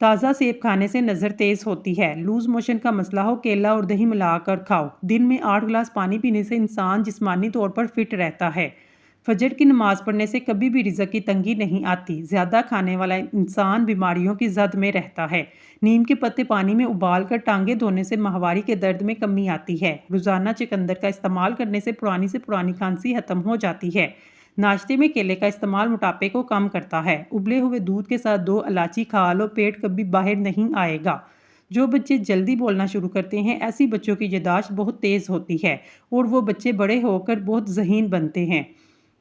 تازہ سیب کھانے سے نظر تیز ہوتی ہے۔ لوز موشن کا مسئلہ ہو، کیلا اور دہی ملا کر کھاؤ۔ دن میں 8 گلاس پانی پینے سے انسان جسمانی طور پر فٹ رہتا ہے۔ فجر کی نماز پڑھنے سے کبھی بھی رزق کی تنگی نہیں آتی۔ زیادہ کھانے والا انسان بیماریوں کی زد میں رہتا ہے۔ نیم کے پتے پانی میں ابال کر ٹانگیں دھونے سے ماہواری کے درد میں کمی آتی ہے۔ روزانہ چقندر کا استعمال کرنے سے پرانی کھانسی ختم ہو جاتی ہے۔ ناشتے میں کیلے کا استعمال موٹاپے کو کم کرتا ہے۔ ابلے ہوئے دودھ کے ساتھ 2 الائچی کھا لو، پیٹ کبھی باہر نہیں آئے گا۔ جو بچے جلدی بولنا شروع کرتے ہیں، ایسی بچوں کی یادداشت بہت تیز ہوتی ہے اور وہ بچے بڑے ہو کر بہت ذہین بنتے ہیں۔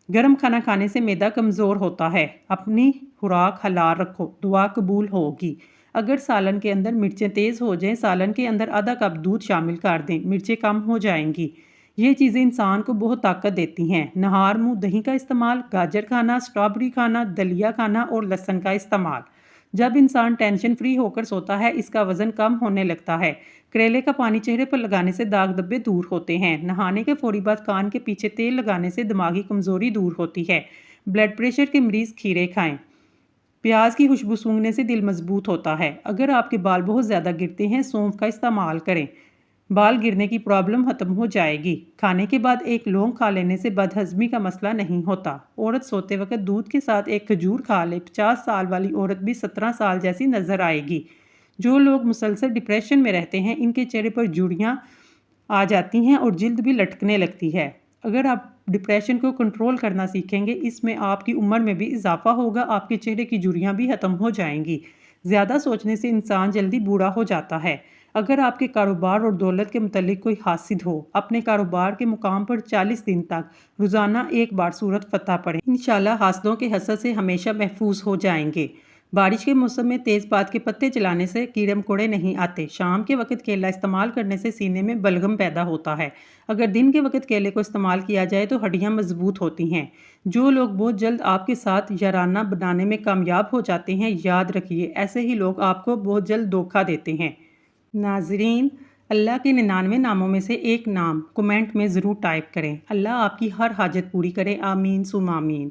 گرم کھانا کھانے سے معدہ کمزور ہوتا ہے۔ اپنی خوراک حلال رکھو، دعا قبول ہوگی۔ اگر سالن کے اندر مرچیں تیز ہو جائیں، سالن کے اندر آدھا کپ دودھ شامل کر دیں، مرچیں کم ہو جائیں گی۔ یہ چیزیں انسان کو بہت طاقت دیتی ہیں۔ نہار منہ دہی کا استعمال، گاجر کھانا، اسٹرابری کھانا، دلیا کھانا اور لہسن کا استعمال۔ جب انسان ٹینشن فری ہو کر سوتا ہے، اس کا وزن کم ہونے لگتا ہے۔ کریلے کا پانی چہرے پر لگانے سے داغ دھبے دور ہوتے ہیں۔ نہانے کے فوری بعد کان کے پیچھے تیل لگانے سے دماغی کمزوری دور ہوتی ہے۔ بلڈ پریشر کے مریض کھیرے کھائیں۔ پیاز کی خوشبو سونگھنے سے دل مضبوط ہوتا ہے۔ اگر آپ کے بال بہت زیادہ گرتے ہیں، سونف کا استعمال کریں، بال گرنے کی پرابلم ختم ہو جائے گی۔ کھانے کے بعد 1 لونگ کھا لینے سے بد ہضمی کا مسئلہ نہیں ہوتا۔ عورت سوتے وقت دودھ کے ساتھ 1 کھجور کھا لے، 50 سال والی عورت بھی 17 سال جیسی نظر آئے گی۔ جو لوگ مسلسل ڈپریشن میں رہتے ہیں، ان کے چہرے پر جھریاں آ جاتی ہیں اور جلد بھی لٹکنے لگتی ہے۔ اگر آپ ڈپریشن کو کنٹرول کرنا سیکھیں گے، اس میں آپ کی عمر میں بھی اضافہ ہوگا، آپ کے چہرے کی جھریاں بھی ختم ہو جائیں گی۔ زیادہ سوچنے سے انسان جلدی بوڑھا ہو جاتا ہے۔ اگر آپ کے کاروبار اور دولت کے متعلق کوئی حاسد ہو، اپنے کاروبار کے مقام پر 40 دن تک روزانہ 1 بار سورۃ فتح پڑھیں۔ انشاءاللہ حاسدوں کے حسد سے ہمیشہ محفوظ ہو جائیں گے۔ بارش کے موسم میں تیز پات کے پتے چلانے سے کیڑے مکوڑے نہیں آتے۔ شام کے وقت کیلا استعمال کرنے سے سینے میں بلغم پیدا ہوتا ہے۔ اگر دن کے وقت کیلے کو استعمال کیا جائے تو ہڈیاں مضبوط ہوتی ہیں۔ جو لوگ بہت جلد آپ کے ساتھ یارانہ بنانے میں کامیاب ہو جاتے ہیں، یاد رکھیے ایسے ہی لوگ آپ کو بہت جلد دھوکہ دیتے ہیں۔ ناظرین، اللہ کے 99 ناموں میں سے ایک نام کمنٹ میں ضرور ٹائپ کریں۔ اللہ آپ کی ہر حاجت پوری کرے، آمین ثم آمین۔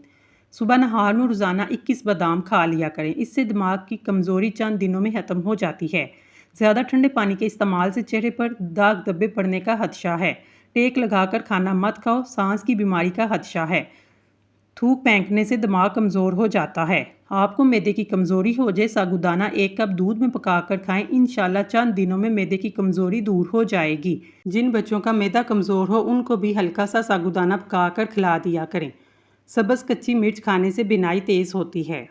صبح نہار میں روزانہ 21 بادام کھا لیا کریں، اس سے دماغ کی کمزوری چند دنوں میں ختم ہو جاتی ہے۔ زیادہ ٹھنڈے پانی کے استعمال سے چہرے پر داغ دھبے پڑنے کا خدشہ ہے۔ ٹیک لگا کر کھانا مت کھاؤ، سانس کی بیماری کا خدشہ ہے۔ تھوک پھینکنے سے دماغ کمزور ہو جاتا ہے۔ آپ کو معدے کی کمزوری ہو جائے، ساگودانہ 1 کپ دودھ میں پکا کر کھائیں، انشاءاللہ چند دنوں میں معدے کی کمزوری دور ہو جائے گی۔ جن بچوں کا معدہ کمزور ہو، ان کو بھی ہلکا سا ساگودانہ پکا کر کھلا دیا کریں۔ سبز کچی مرچ کھانے سے بینائی تیز ہوتی ہے۔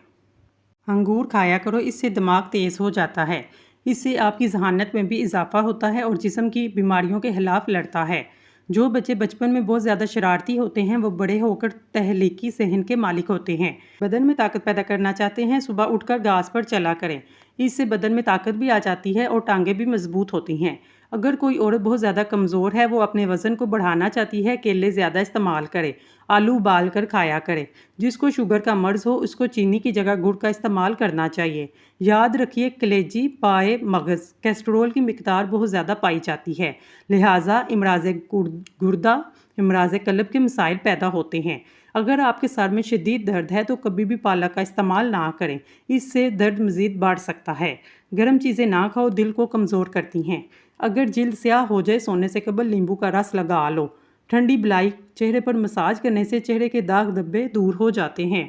انگور کھایا کرو، اس سے دماغ تیز ہو جاتا ہے۔ اس سے آپ کی ذہانت میں بھی اضافہ ہوتا ہے اور جسم کی بیماریوں کے خلاف لڑتا ہے۔ جو بچے بچپن میں بہت زیادہ شرارتی ہوتے ہیں، وہ بڑے ہو کر تخلیقی ذہن کے مالک ہوتے ہیں۔ بدن میں طاقت پیدا کرنا چاہتے ہیں، صبح اٹھ کر گھاس پر چلا کریں، اس سے بدن میں طاقت بھی آ جاتی ہے اور ٹانگیں بھی مضبوط ہوتی ہیں۔ اگر کوئی عورت بہت زیادہ کمزور ہے، وہ اپنے وزن کو بڑھانا چاہتی ہے، کیلے زیادہ استعمال کرے، آلو ابال کر کھایا کرے۔ جس کو شوگر کا مرض ہو، اس کو چینی کی جگہ گڑ کا استعمال کرنا چاہیے۔ یاد رکھیے، کلیجی، پائے، مغز، کیسٹرول کی مقدار بہت زیادہ پائی جاتی ہے، لہٰذا امراض گردہ، امراض قلب کے مسائل پیدا ہوتے ہیں۔ اگر آپ کے سر میں شدید درد ہے تو کبھی بھی پالک کا استعمال نہ کریں، اس سے درد مزید بڑھ سکتا ہے۔ گرم چیزیں نہ کھاؤ، دل کو کمزور کرتی ہیں۔ اگر جلد سیاہ ہو جائے، سونے سے قبل لیمبو کا رس لگا لو۔ ٹھنڈی بلائی چہرے پر مساج کرنے سے چہرے کے داغ دھبے دور ہو جاتے ہیں۔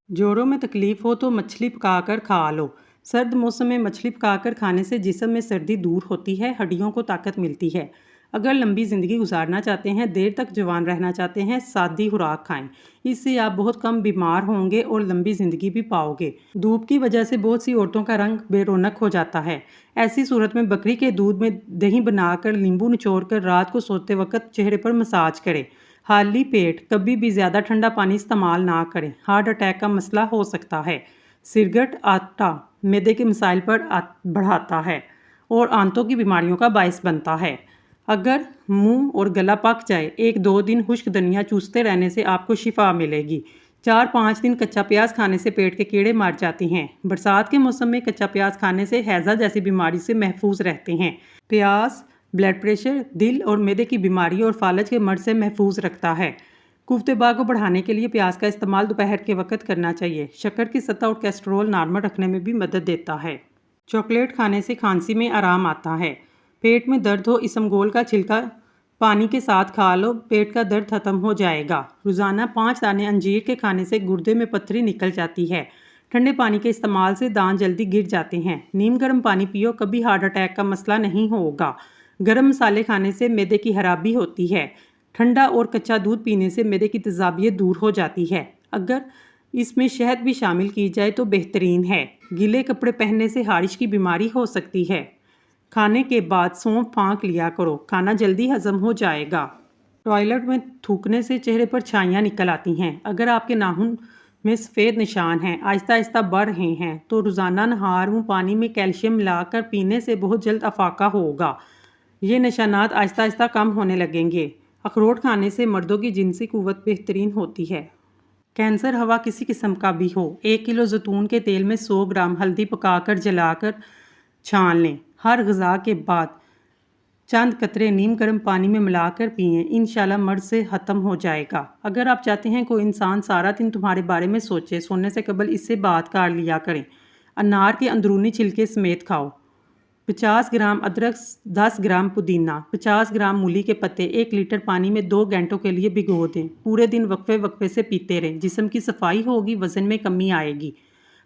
جوڑوں میں تکلیف ہو تو مچھلی پکا کر کھا لو۔ سرد موسم میں مچھلی پکا کر کھانے سے جسم میں سردی دور ہوتی ہے، ہڈیوں کو طاقت ملتی ہے۔ اگر لمبی زندگی گزارنا چاہتے ہیں، دیر تک جوان رہنا چاہتے ہیں، سادی خوراک کھائیں، اس سے آپ بہت کم بیمار ہوں گے اور لمبی زندگی بھی پاؤ گے۔ دھوپ کی وجہ سے بہت سی عورتوں کا رنگ بے رونق ہو جاتا ہے۔ ایسی صورت میں بکری کے دودھ میں دہی بنا کر لیمبو نچوڑ کر رات کو سوتے وقت چہرے پر مساج کریں۔ خالی پیٹ کبھی بھی زیادہ ٹھنڈا پانی استعمال نہ کریں، ہارٹ اٹیک کا مسئلہ ہو سکتا ہے۔ سرگٹ آٹا معدے کے مسائل پر بڑھاتا ہے اور آنتوں کی بیماریوں کا باعث بنتا ہے۔ اگر منہ اور گلا پک جائے، 1-2 دن خشک دھنیا چوستے رہنے سے آپ کو شفا ملے گی۔ 4-5 دن کچا پیاز کھانے سے پیٹ کے کیڑے مر جاتے ہیں۔ برسات کے موسم میں کچا پیاز کھانے سے ہیضہ جیسی بیماری سے محفوظ رہتے ہیں۔ پیاز بلڈ پریشر، دل اور معدے کی بیماری اور فالج کے مرض سے محفوظ رکھتا ہے۔ قوت بال کو بڑھانے کے لیے پیاز کا استعمال دوپہر کے وقت کرنا چاہیے۔ شکر کی سطح اور کیسٹرول نارمل رکھنے میں بھی مدد دیتا ہے۔ چاکلیٹ کھانے سے کھانسی میں آرام آتا ہے۔ پیٹ میں درد ہو اسمگول کا چھلکا پانی کے ساتھ کھا لو، پیٹ کا درد ختم ہو جائے گا۔ روزانہ 5 دانے انجیر کے کھانے سے گردے میں پتھری نکل جاتی ہے۔ ٹھنڈے پانی کے استعمال سے دانت جلدی گر جاتے ہیں۔ نیم گرم پانی پیو، کبھی ہارٹ اٹیک کا مسئلہ نہیں ہوگا۔ گرم مسالے کھانے سے معدے کی خرابی ہوتی ہے۔ ٹھنڈا اور کچا دودھ پینے سے معدے کی تیزابیت دور ہو جاتی ہے۔ اگر اس میں شہد بھی شامل کی جائے تو بہترین ہے۔ گیلے کپڑے پہننے سے خارش کی بیماری ہو سکتی ہے۔ کھانے کے بعد سونف پھانک لیا کرو، کھانا جلدی ہضم ہو جائے گا۔ ٹوائلٹ میں تھوکنے سے چہرے پر چھائیاں نکل آتی ہیں۔ اگر آپ کے ناخن میں سفید نشان ہیں، آہستہ آہستہ بڑھ رہے ہیں، تو روزانہ نہار منہ پانی میں کیلشیم ملا کر پینے سے بہت جلد افاقہ ہوگا۔ یہ نشانات آہستہ آہستہ کم ہونے لگیں گے۔ اخروٹ کھانے سے مردوں کی جنسی قوت بہترین ہوتی ہے۔ کینسر ہوا کسی قسم کا بھی ہو، 1 کلو زیتون کے تیل میں 100 گرام ہلدی پکا کر جلا کر چھان لیں۔ ہر غذا کے بعد چند قطرے نیم گرم پانی میں ملا کر پئیں، انشاءاللہ مرض سے ختم ہو جائے گا۔ اگر آپ چاہتے ہیں کوئی انسان سارا دن تمہارے بارے میں سوچے، سونے سے قبل اس سے بات کر لیا کریں۔ انار کے اندرونی چھلکے سمیت کھاؤ۔ 50 گرام ادرک، 10 گرام پودینہ، 50 گرام مولی کے پتے 1 لیٹر پانی میں 2 گھنٹوں کے لیے بھگو دیں۔ پورے دن وقفے وقفے سے پیتے رہیں، جسم کی صفائی ہوگی، وزن میں کمی آئے گی۔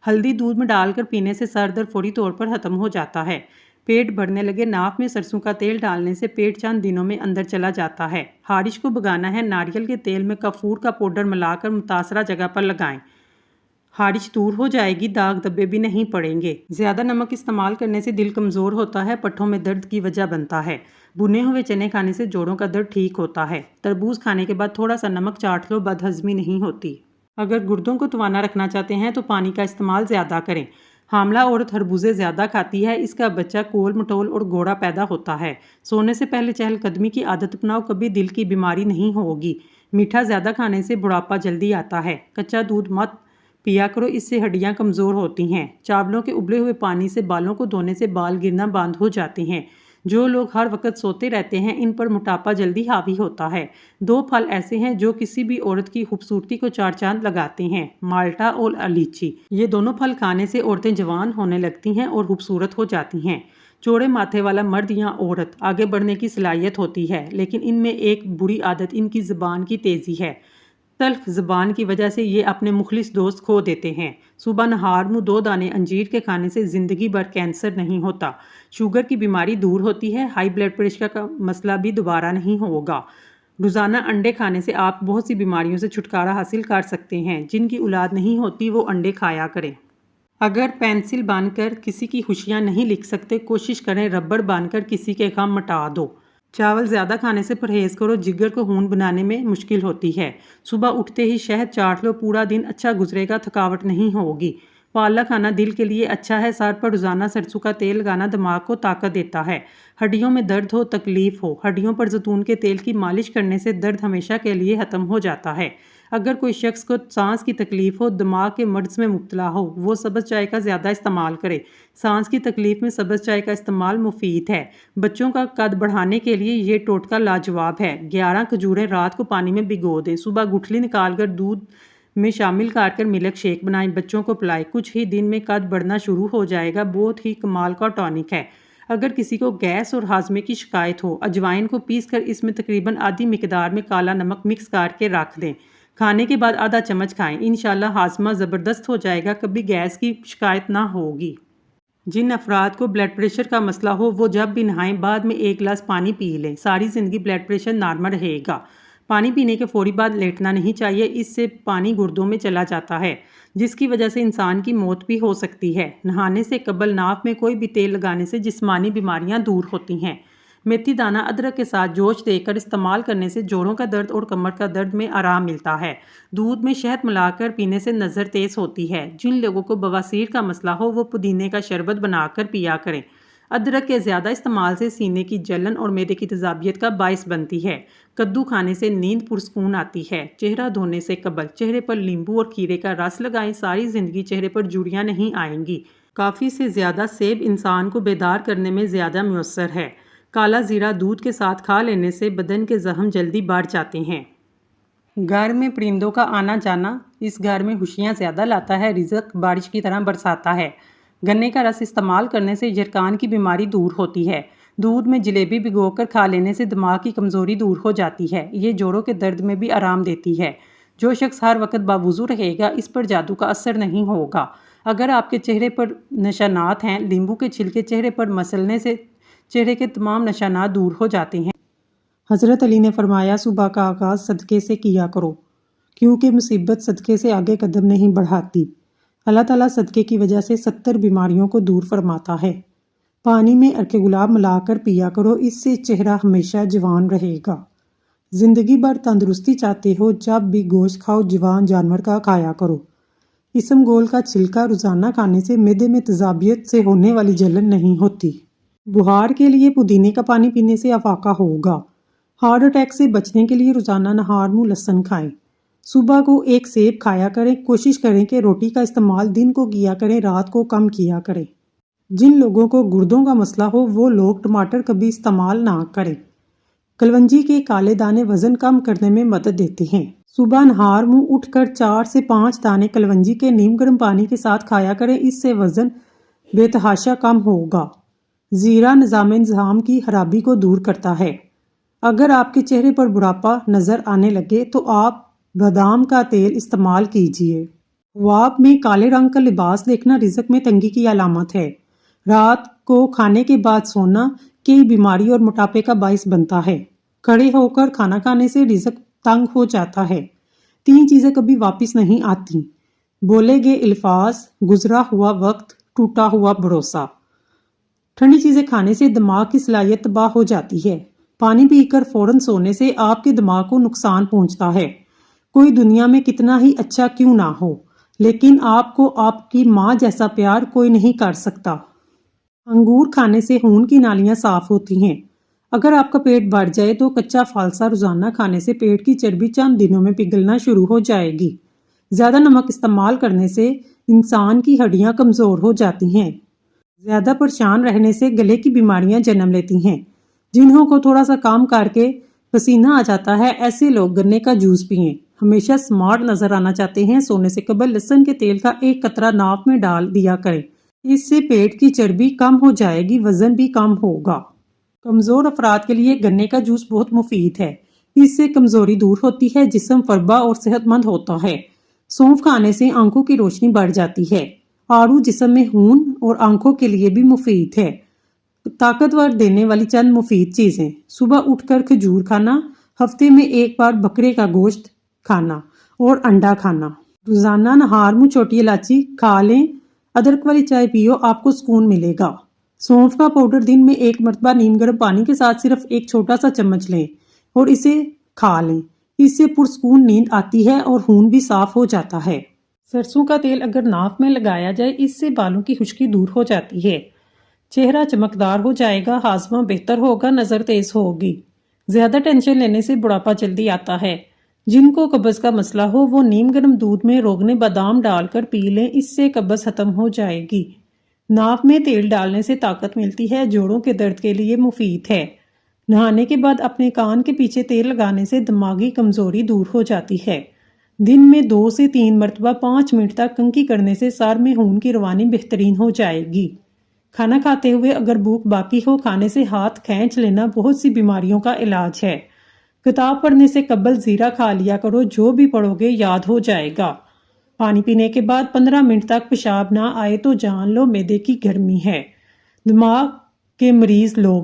ہلدی دودھ میں ڈال کر پینے سے سر درد فوری طور پر ختم ہو جاتا ہے۔ پیٹ بھرنے لگے، ناف میں سرسوں کا تیل ڈالنے سے پیٹ چند دنوں میں اندر چلا جاتا ہے۔ خارش کو بھگانا ہے، ناریل کے تیل میں کافور کا پاؤڈر ملا کر متاثرہ جگہ پر لگائیں۔ خارش دور ہو جائے گی، داغ دھبے بھی نہیں پڑیں گے۔ زیادہ نمک استعمال کرنے سے دل کمزور ہوتا ہے، پٹھوں میں درد کی وجہ بنتا ہے۔ بھنے ہوئے چنے کھانے سے جوڑوں کا درد ٹھیک ہوتا ہے۔ تربوز کھانے کے بعد تھوڑا سا نمک چاٹ لو، بد ہضمی نہیں ہوتی۔ اگر گردوں کو توانا رکھنا چاہتے ہیں تو پانی کا استعمال زیادہ کریں۔ حاملہ عورت خربوزے زیادہ کھاتی ہے، اس کا بچہ کول مٹول اور گوڑا پیدا ہوتا ہے۔ سونے سے پہلے چہل قدمی کی عادت اپناؤ، کبھی دل کی بیماری نہیں ہوگی۔ میٹھا زیادہ کھانے سے بڑھاپا جلدی آتا ہے۔ کچا دودھ مت پیا کرو، اس سے ہڈیاں کمزور ہوتی ہیں۔ چاولوں کے ابلے ہوئے پانی سے بالوں کو دھونے سے بال گرنا بند ہو جاتے ہیں۔ جو لوگ ہر وقت سوتے رہتے ہیں، ان پر موٹاپا جلدی حاوی ہوتا ہے۔ 2 پھل ایسے ہیں جو کسی بھی عورت کی خوبصورتی کو 4 چاند لگاتے ہیں، مالٹا اور الیچی۔ یہ دونوں پھل کھانے سے عورتیں جوان ہونے لگتی ہیں اور خوبصورت ہو جاتی ہیں۔ چوڑے ماتھے والا مرد یا عورت آگے بڑھنے کی صلاحیت ہوتی ہے، لیکن ان میں ایک بری عادت ان کی زبان کی تیزی ہے۔ تلخ زبان کی وجہ سے یہ اپنے مخلص دوست کھو دیتے ہیں۔ صبح نہار منہ 2 دانے انجیر کے کھانے سے زندگی بھر کینسر نہیں ہوتا۔ شوگر کی بیماری دور ہوتی ہے، ہائی بلڈ پریشر کا مسئلہ بھی دوبارہ نہیں ہوگا۔ روزانہ انڈے کھانے سے آپ بہت سی بیماریوں سے چھٹکارا حاصل کر سکتے ہیں۔ جن کی اولاد نہیں ہوتی وہ انڈے کھایا کریں۔ اگر پینسل باندھ کر کسی کی خوشیاں نہیں لکھ سکتے، کوشش کریں ربڑ باندھ کر کسی کے غم مٹا دو۔ چاول زیادہ کھانے سے پرہیز کرو، جگر کو خون بنانے میں مشکل ہوتی ہے۔ صبح اٹھتے ہی شہد چاٹ لو، پورا دن اچھا گزرے گا، تھکاوٹ نہیں ہوگی۔ پالک کھانا دل کے لیے اچھا ہے، سر پر روزانہ سرسوں کا تیل لگانا دماغ کو طاقت دیتا ہے۔ ہڈیوں میں درد ہو، تکلیف ہو، ہڈیوں پر زیتون کے تیل کی مالش کرنے سے درد ہمیشہ کے لیے ختم ہو جاتا ہے۔ اگر کوئی شخص کو سانس کی تکلیف ہو، دماغ کے مرض میں مبتلا ہو، وہ سبز چائے کا زیادہ استعمال کرے۔ سانس کی تکلیف میں سبز چائے کا استعمال مفید ہے۔ بچوں کا قد بڑھانے کے لیے یہ ٹوٹکا لاجواب ہے۔ 11 کھجوریں رات کو پانی میں بھگو دیں، صبح گٹھلی نکال کر دودھ میں شامل کر ملک شیک بنائیں، بچوں کو پلائیں۔ کچھ ہی دن میں قد بڑھنا شروع ہو جائے گا۔ بہت ہی کمال کا ٹونک ہے۔ اگر کسی کو گیس اور ہاضمے کی شکایت ہو، اجوائن کو پیس کر اس میں تقریباً آدھی مقدار میں کالا نمک مکس کر کے رکھ دیں۔ کھانے کے بعد آدھا چمچ کھائیں، انشاءاللہ ہاضمہ زبردست ہو جائے گا، کبھی گیس کی شکایت نہ ہوگی۔ جن افراد کو بلڈ پریشر کا مسئلہ ہو وہ جب بھی نہائیں بعد میں 1 گلاس پانی پی لیں، ساری زندگی بلڈ پریشر نارمل رہے گا۔ پانی پینے کے فوری بعد لیٹنا نہیں چاہیے، اس سے پانی گردوں میں چلا جاتا ہے، جس کی وجہ سے انسان کی موت بھی ہو سکتی ہے۔ نہانے سے قبل ناف میں کوئی بھی تیل لگانے سے جسمانی بیماریاں دور ہوتی ہیں۔ میتھی دانہ ادرک کے ساتھ جوش دے کر استعمال کرنے سے جوڑوں کا درد اور کمر کا درد میں آرام ملتا ہے۔ دودھ میں شہد ملا کر پینے سے نظر تیز ہوتی ہے۔ جن لوگوں کو بواسیر کا مسئلہ ہو وہ پودینے کا شربت بنا کر پیا کریں۔ ادرک کے زیادہ استعمال سے سینے کی جلن اور معدے کی تیزابیت کا باعث بنتی ہے۔ کدو کھانے سے نیند پرسکون آتی ہے۔ چہرہ دھونے سے قبل چہرے پر لیمبو اور کھیرے کا رس لگائیں، ساری زندگی چہرے پر جھریاں نہیں آئیں گی۔ کافی سے زیادہ سیب انسان کو بیدار کرنے میں زیادہ مؤثر ہے۔ کالا زیرہ دودھ کے ساتھ کھا لینے سے بدن کے زخم جلدی بڑھ جاتے ہیں۔ گھر میں پرندوں کا آنا جانا اس گھر میں خوشیاں زیادہ لاتا ہے، رزق بارش کی طرح برساتا ہے۔ گنے کا رس استعمال کرنے سے جرکان کی بیماری دور ہوتی ہے۔ دودھ میں جلیبی بھگو کر کھا لینے سے دماغ کی کمزوری دور ہو جاتی ہے۔ یہ جوڑوں کے درد میں بھی آرام دیتی ہے۔ جو شخص ہر وقت باوضو رہے گا اس پر جادو کا اثر نہیں ہوگا۔ اگر آپ کے چہرے پر نشانات ہیں، لیمبو کے چھلکے چہرے پر مسلنے سے چہرے کے تمام نشانات دور ہو جاتے ہیں۔ حضرت علی نے فرمایا، صبح کا آغاز صدقے سے کیا کرو، کیونکہ مصیبت صدقے سے آگے قدم نہیں بڑھاتی۔ اللہ تعالیٰ صدقے کی وجہ سے 70 بیماریوں کو دور فرماتا ہے۔ پانی میں عرق گلاب ملا کر پیا کرو، اس سے چہرہ ہمیشہ جوان رہے گا۔ زندگی بھر تندرستی چاہتے ہو، جب بھی گوشت کھاؤ جوان جانور کا کھایا کرو۔ اسمگول کا چھلکا روزانہ کھانے سے معدے میں تیزابیت سے ہونے والی جلن نہیں ہوتی۔ بخار کے لیے پودینے کا پانی پینے سے افاقہ ہوگا۔ ہارٹ اٹیک سے بچنے کے لیے روزانہ نہار منہ لہسن کھائیں۔ صبح کو ایک سیب کھایا کریں۔ کوشش کریں کہ روٹی کا استعمال دن کو کیا کریں، رات کو کم کیا کریں۔ جن لوگوں کو گردوں کا مسئلہ ہو وہ لوگ ٹماٹر کبھی استعمال نہ کریں۔ کلونجی کے کالے دانے وزن کم کرنے میں مدد دیتے ہیں۔ صبح نہار منہ اٹھ کر 4 سے 5 دانے کلونجی کے نیم گرم پانی کے ساتھ کھایا کریں، اس سے وزن بے تحاشا کم ہوگا۔ زیرہ نظام کی خرابی کو دور کرتا ہے۔ اگر آپ کے چہرے پر بڑھاپا نظر آنے لگے تو آپ بادام کا تیل استعمال کیجیے۔ خواب میں کالے رنگ کا لباس دیکھنا رزق میں تنگی کی علامت ہے۔ رات کو کھانے کے بعد سونا کئی بیماری اور موٹاپے کا باعث بنتا ہے۔ کھڑے ہو کر کھانا کھانے سے رزق تنگ ہو جاتا ہے۔ 3 چیزیں کبھی واپس نہیں آتی: بولے گئے الفاظ، گزرا ہوا وقت، ٹوٹا ہوا بھروسہ۔ ٹھنڈی چیزیں کھانے سے دماغ کی صلاحیت تباہ ہو جاتی ہے۔ پانی پی کر فوراً سونے سے آپ کے دماغ کو نقصان پہنچتا ہے۔ کوئی دنیا میں کتنا ہی اچھا کیوں نہ ہو، لیکن آپ کو آپ کی ماں جیسا پیار کوئی نہیں کر سکتا۔ انگور کھانے سے خون کی نالیاں صاف ہوتی ہیں۔ اگر آپ کا پیٹ بڑھ جائے تو کچا فالسا روزانہ کھانے سے پیٹ کی چربی چند دنوں میں پگھلنا شروع ہو جائے گی۔ زیادہ نمک استعمال کرنے سے انسان کی ہڈیاں کمزور ہو جاتی ہیں۔ زیادہ پریشان رہنے سے گلے کی بیماریاں جنم لیتی ہیں۔ جنہوں کو تھوڑا سا کام کر کے پسینہ آ جاتا ہے، ایسے لوگ گنے کا جوس پئیں۔ ہمیشہ سمارٹ نظر آنا چاہتے ہیں، سونے سے قبل لہسن کے تیل کا ایک قطرہ ناک میں ڈال دیا کریں۔ اس سے پیٹ کی چربی کم ہو جائے گی، وزن بھی کم ہوگا۔ کمزور افراد کے لیے گنے کا جوس بہت مفید ہے۔ اس سے کمزوری دور ہوتی ہے، جسم فربا اور صحت مند ہوتا ہے۔ سونف کھانے سے آنکھوں کی روشنی بڑھ جاتی ہے۔ آڑو جسم میں خون اور آنکھوں کے لیے بھی مفید ہے۔ طاقتور دینے والی چند مفید چیزیں: صبح اٹھ کر کھجور کھانا، ہفتے میں 1 بار بکرے کا گوشت کھانا اور انڈا کھانا۔ روزانہ نہار منہ چھوٹی الائچی کھا لیں۔ ادرک والی چائے پیو، آپ کو سکون ملے گا۔ سونف کا پاؤڈر دن میں 1 مرتبہ نیم گرم پانی کے ساتھ صرف ایک چھوٹا سا چمچ لیں اور اسے کھا لیں۔ اس سے پرسکون نیند آتی ہے اور خون بھی صاف ہو جاتا ہے۔ سرسوں کا تیل اگر ناک میں لگایا جائے، اس سے بالوں کی خشکی دور ہو جاتی ہے۔ چہرہ چمکدار ہو جائے گا، ہاضمہ بہتر ہوگا، نظر تیز ہوگی۔ زیادہ ٹینشن لینے سے بڑھاپا جلدی آتا ہے۔ جن کو قبض کا مسئلہ ہو وہ نیم گرم دودھ میں روغن بادام ڈال کر پی لیں، اس سے قبض ختم ہو جائے گی۔ ناک میں تیل ڈالنے سے طاقت ملتی ہے، جوڑوں کے درد کے لیے مفید ہے۔ نہانے کے بعد اپنے کان کے پیچھے تیل لگانے سے دماغی کمزوری دور ہو جاتی ہے۔ دن میں 2 سے 3 مرتبہ 5 منٹ تک کنگھی کرنے سے سر میں خون کی روانی بہترین ہو جائے گی۔ کھانا کھاتے ہوئے اگر بھوک باقی ہو، کھانے سے ہاتھ کھینچ لینا بہت سی بیماریوں کا علاج ہے۔ کتاب پڑھنے سے قبل زیرہ کھا لیا کرو، جو بھی پڑھو گے یاد ہو جائے گا۔ پانی پینے کے بعد 15 منٹ تک پیشاب نہ آئے تو جان لو معدے کی گرمی ہے۔ دماغ کے مریض لوگ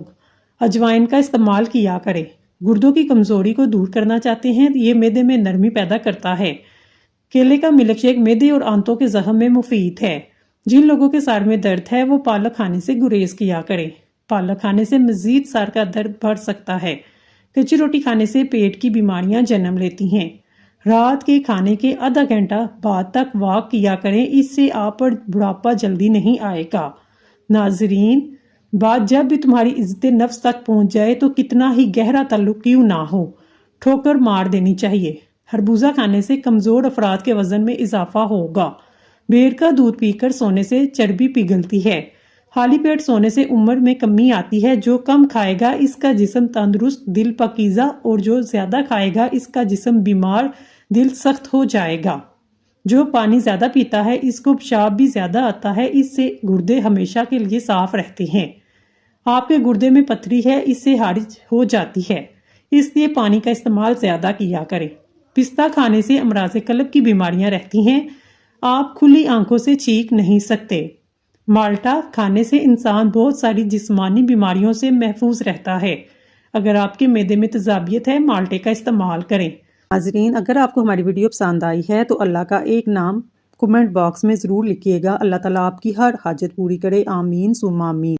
اجوائن کا استعمال کیا کریں۔ گردوں کی کمزوری کو دور کرنا چاہتے ہیں، یہ معدے میں نرمی پیدا کرتا ہے۔ کیلے کا ملک شیک معدے اور آنتوں کے زخم میں مفید ہے۔ جن لوگوں کے سر میں درد ہے وہ پالک کھانے سے گریز کیا کریں۔ پالک کھانے سے مزید سر کا درد بڑھ سکتا ہے۔ کچی روٹی کھانے سے پیٹ کی بیماریاں جنم لیتی ہیں۔ رات کے کھانے کے آدھا گھنٹہ بعد تک واک کیا کریں، اس سے آپ پر بڑھاپا جلدی نہیں آئے گا۔ ناظرین، بات جب بھی تمہاری عزت نفس تک پہنچ جائے تو کتنا ہی گہرا تعلق کیوں نہ ہو، ٹھوکر مار دینی چاہیے۔ خربوزہ کھانے سے کمزور افراد کے وزن میں اضافہ ہوگا۔ بیر کا دودھ پی کر سونے سے چربی پگھلتی ہے۔ خالی پیٹ سونے سے عمر میں کمی آتی ہے۔ جو کم کھائے گا اس کا جسم تندرست، دل پاکیزہ، اور جو زیادہ کھائے گا اس کا جسم بیمار، دل سخت ہو جائے گا۔ جو پانی زیادہ پیتا ہے اس کو پیشاب بھی زیادہ آتا ہے، اس سے گردے ہمیشہ کے لیے صاف رہتے ہیں۔ آپ کے گردے میں پتھری ہے، اس سے خارج ہو جاتی ہے، اس لیے پانی کا استعمال زیادہ کیا کریں۔ پستہ کھانے سے امراض قلب کی بیماریاں رہتی ہیں، آپ کھلی آنکھوں سے چیخ نہیں سکتے۔ مالٹا کھانے سے انسان بہت ساری جسمانی بیماریوں سے محفوظ رہتا ہے۔ اگر آپ کے معدے میں تیزابیت ہے، مالٹے کا استعمال کریں۔ ناظرین، اگر آپ کو ہماری ویڈیو پسند آئی ہے تو اللہ کا ایک نام کمنٹ باکس میں ضرور لکھیے گا۔ اللہ تعالیٰ آپ کی ہر حاجت پوری کرے، آمین ثم آمین۔